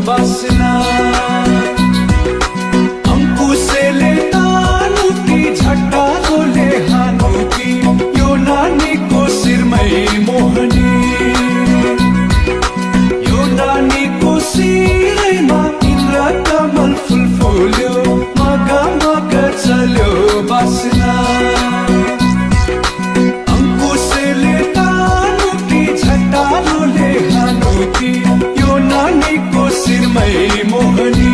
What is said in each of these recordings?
बासना अंकुशले तानु कि झट्टारोले हानु कि यो नानीको शिरमै मोहनी यो नानीको शिरैमा इन्द्रकमल फुल फुल्यो मग मग चल्यो बासना अंकुशले तानु कि झट्टारोले हानु कि यो नानीको शिरमै मोहनी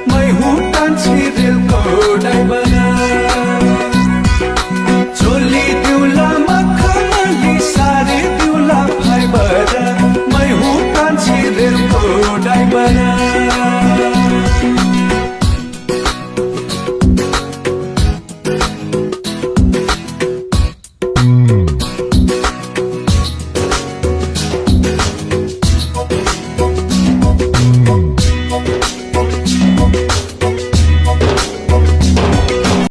मैं हूँ टाँसी रेलको